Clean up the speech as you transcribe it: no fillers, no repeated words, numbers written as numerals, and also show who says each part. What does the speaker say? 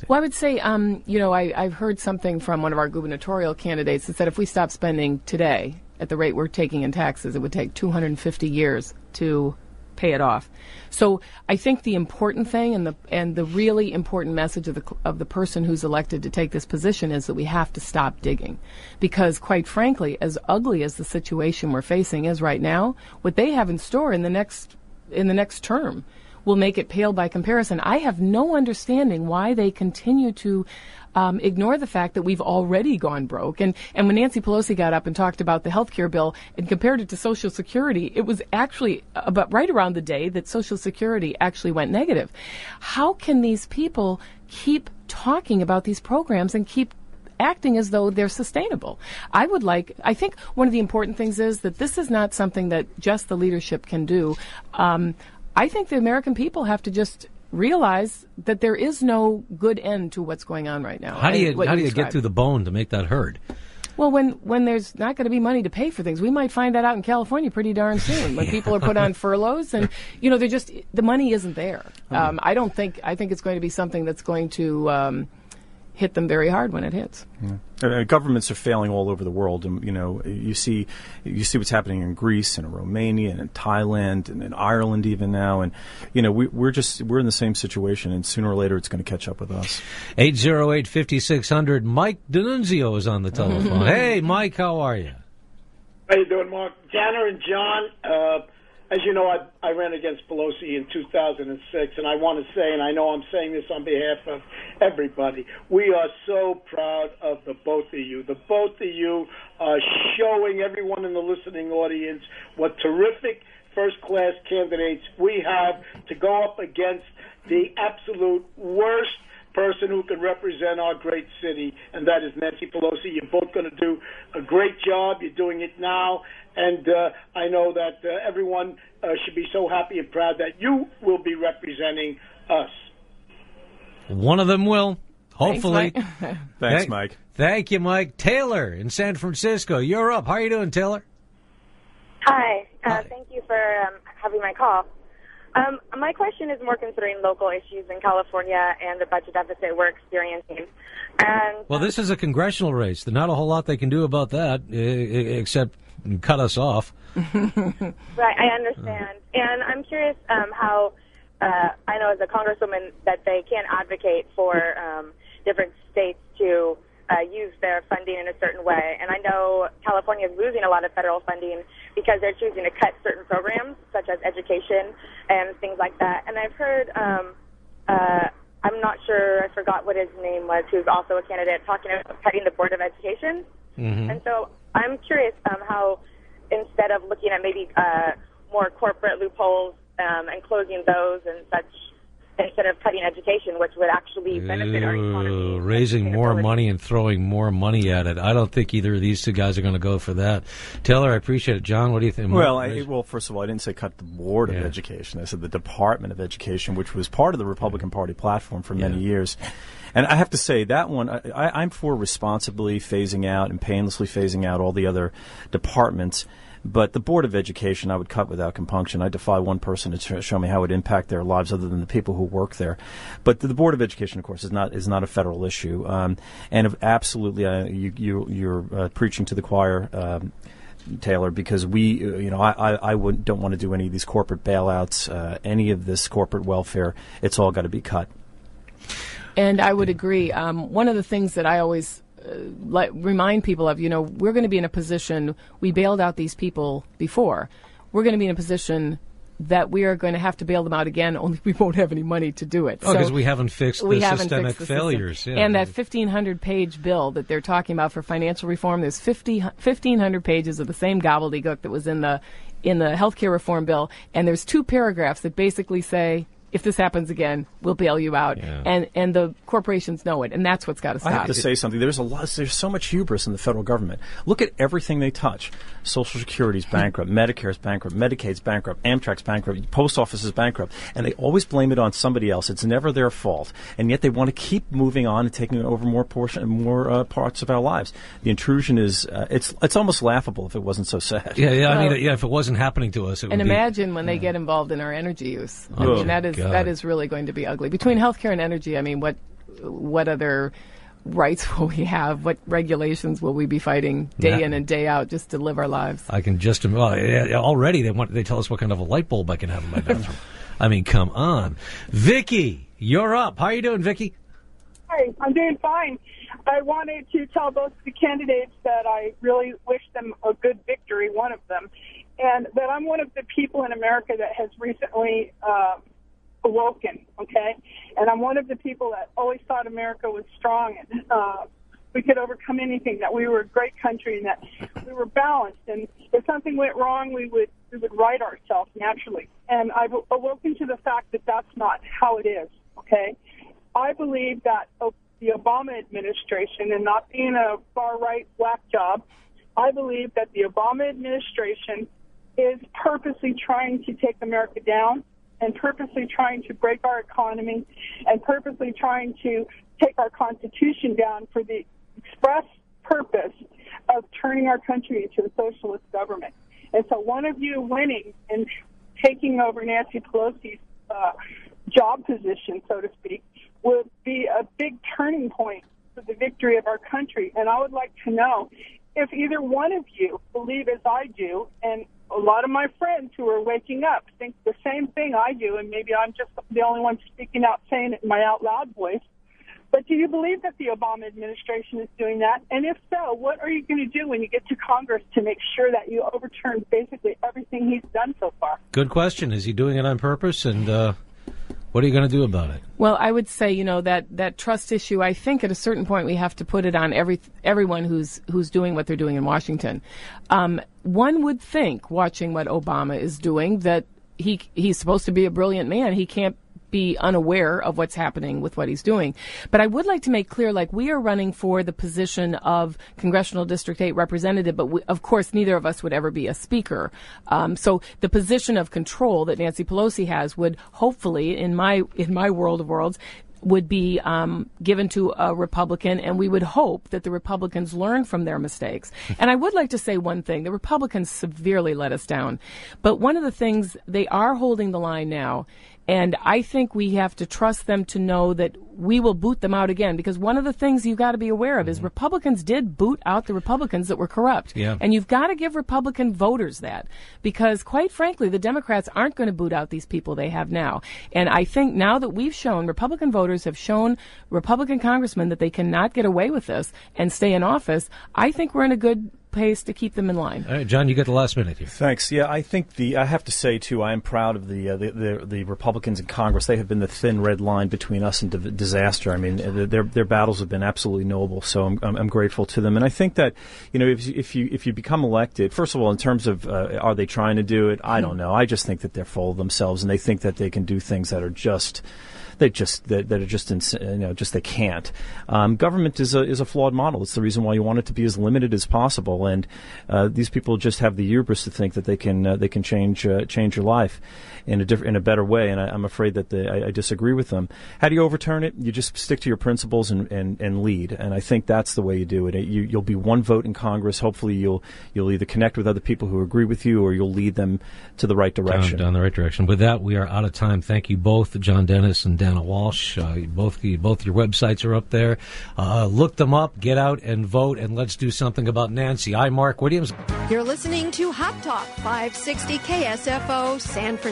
Speaker 1: Well, I would say, I've heard something from one of our gubernatorial candidates that said if we stop spending today at the rate we're taking in taxes, it would take 250 years to pay it off. So I think the important thing and the really important message of the person who's elected to take this position is that we have to stop digging, because quite frankly, as ugly as the situation we're facing is right now, what they have in store in the next term will make it pale by comparison. I have no understanding why they continue to ignore the fact that we've already gone broke. And when Nancy Pelosi got up and talked about the health care bill and compared it to Social Security, it was actually about right around the day that Social Security actually went negative. How can these people keep talking about these programs and keep acting as though they're sustainable? I think one of the important things is that this is not something that just the leadership can do. I think the American people have to just realize that there is no good end to what's going on right now.
Speaker 2: How do you get through the bone to make that heard?
Speaker 1: Well, when there's not going to be money to pay for things, we might find that out in California pretty darn soon. When people are put on furloughs, and the money isn't there. I think it's going to be something that's going to hit them very hard when it hits.
Speaker 3: Yeah. Governments are failing all over the world, and you see what's happening in Greece and in Romania and in Thailand and in Ireland even now, and we're in the same situation, and sooner or later it's going to catch up with us.
Speaker 2: 808-5600. Mike D'Annunzio is on the telephone. Hey, Mike, how are you?
Speaker 4: How you doing, Mark? Jana and John. As you know, I ran against Pelosi in 2006, and I want to say, and I know I'm saying this on behalf of everybody, we are so proud of the both of you. The both of you are showing everyone in the listening audience what terrific first-class candidates we have to go up against the absolute worst person who can represent our great city, and that is Nancy Pelosi. You're both going to do a great job. You're doing it now, and I know that everyone should be so happy and proud that you will be representing us.
Speaker 2: One of them will, hopefully.
Speaker 3: Thanks, Mike.
Speaker 2: Thank you, Mike. Taylor in San Francisco, you're up. How are you doing, Taylor?
Speaker 5: Hi. Thank you for having my call. My question is more concerning local issues in California and the budget deficit we're experiencing.
Speaker 2: Well, this is a congressional race. There's not a whole lot they can do about that except cut us off.
Speaker 5: Right, I understand. And I'm curious how, I know as a congresswoman that they can advocate for different states to use their funding in a certain way. And I know California is losing a lot of federal funding because they're choosing to cut certain programs, such as education and things like that. And I've heard, I'm not sure, I forgot what his name was, who's also a candidate, talking about cutting the Board of Education. Mm-hmm. And so I'm curious how, instead of looking at maybe more corporate loopholes and closing those and such, instead of cutting education, which would actually benefit our economy.
Speaker 2: Raising more money and throwing more money at it. I don't think either of these two guys are going to go for that. Taylor, I appreciate it. John, what do you think?
Speaker 3: Well, first of all, I didn't say cut the Board of Education. I said the Department of Education, which was part of the Republican Party platform for many years. And I have to say, that one, I'm for responsibly phasing out and painlessly phasing out all the other departments. But the Board of Education, I would cut without compunction. I defy one person to show me how it would impact their lives other than the people who work there. But the Board of Education, of course, is not a federal issue. And absolutely, you're preaching to the choir, Taylor, because I don't want to do any of these corporate bailouts, any of this corporate welfare. It's all got to be cut.
Speaker 1: And I would agree. One of the things that I always remind people of, we're going to be in a position, we bailed out these people before. We're going to be in a position that we are going to have to bail them out again, only we won't have any money to do it.
Speaker 2: Oh, because we haven't fixed the systemic failures.
Speaker 1: Yeah. And that 1,500-page bill that they're talking about for financial reform, there's 1,500 pages of the same gobbledygook that was in the health care reform bill, and there's 2 paragraphs that basically say, if this happens again, we'll bail you out. Yeah. And the corporations know it, and that's what's got to stop.
Speaker 3: I have to say something. There's so much hubris in the federal government. Look at everything they touch. Social Security's bankrupt, Medicare's bankrupt, Medicaid's bankrupt, Amtrak's bankrupt, Post Office is bankrupt, and they always blame it on somebody else. It's never their fault, and yet they want to keep moving on and taking over more parts of our lives. The intrusion is it's almost laughable if it wasn't so sad.
Speaker 2: If it wasn't happening to us, it would be.
Speaker 1: And imagine when they get involved in our energy use. That is really going to be ugly. Between healthcare and energy, what other rights will we have? What regulations will we be fighting day in and day out just to live our lives?
Speaker 2: I can just already they tell us what kind of a light bulb I can have in my bathroom. I mean, come on. Vicky, you're up. How are you doing, Vicky?
Speaker 6: Hi, I'm doing fine. I wanted to tell both the candidates that I really wish them a good victory, one of them, and that I'm one of the people in America that has recently awoken, okay? And I'm one of the people that always thought America was strong and we could overcome anything, that we were a great country and that we were balanced. And if something went wrong, we would right ourselves naturally. And I've awoken to the fact that that's not how it is, okay? I believe that the Obama administration, and not being a far-right whack job, I believe that the Obama administration is purposely trying to take America down and purposely trying to break our economy and purposely trying to take our Constitution down for the express purpose of turning our country into a socialist government. And so one of you winning and taking over Nancy Pelosi's job position, so to speak, would be a big turning point for the victory of our country. And I would like to know if either one of you believe as I do, and a lot of my friends who are waking up think the same thing I do, and maybe I'm just the only one speaking out, saying it in my out loud voice. But do you believe that the Obama administration is doing that? And if so, what are you going to do when you get to Congress to make sure that you overturn basically everything he's done so far?
Speaker 2: Good question. Is he doing it on purpose? And what are you going to do about it?
Speaker 1: Well, I would say, that trust issue, I think at a certain point we have to put it on everyone who's doing what they're doing in Washington. One would think, watching what Obama is doing, that he's supposed to be a brilliant man. He can't be unaware of what's happening with what he's doing. But I would like to make clear, we are running for the position of Congressional District 8 representative, but of course neither of us would ever be a speaker. So the position of control that Nancy Pelosi has would hopefully, in my world of worlds, would be given to a Republican, and we would hope that the Republicans learn from their mistakes. And I would like to say one thing. The Republicans severely let us down. But one of the things, they are holding the line now, and I think we have to trust them to know that we will boot them out again, because one of the things you've got to be aware of is Republicans did boot out the Republicans that were corrupt.
Speaker 2: Yeah.
Speaker 1: And you've got to give Republican voters that, because quite frankly, the Democrats aren't going to boot out these people they have now. And I think now that we've shown, Republican voters have shown Republican congressmen that they cannot get away with this and stay in office, I think we're in a good place to keep them in line.
Speaker 2: All right, John, you get the last minute here.
Speaker 3: Thanks. Yeah, I think I have to say too, I am proud of the Republicans in Congress. They have been the thin red line between us and disaster. I mean, their battles have been absolutely noble. So I'm grateful to them. And I think that if you become elected, first of all, in terms of are they trying to do it? I don't know. I just think that they're full of themselves and they think that they can do things that are just. They can't. Government is a flawed model. It's the reason why you want it to be as limited as possible. And these people just have the hubris to think that they can change your life in a better way. And I'm afraid that I disagree with them. How do you overturn it? You just stick to your principles and lead. And I think that's the way you do it. You'll be one vote in Congress. Hopefully you'll either connect with other people who agree with you, or you'll lead them to the right direction.
Speaker 2: Down the right direction. With that, we are out of time. Thank you both, John Dennis and Dana Walsh. Both your websites are up there. Look them up, get out and vote, and let's do something about Nancy. I'm Mark Williams.
Speaker 7: You're listening to Hot Talk 560 KSFO San Francisco.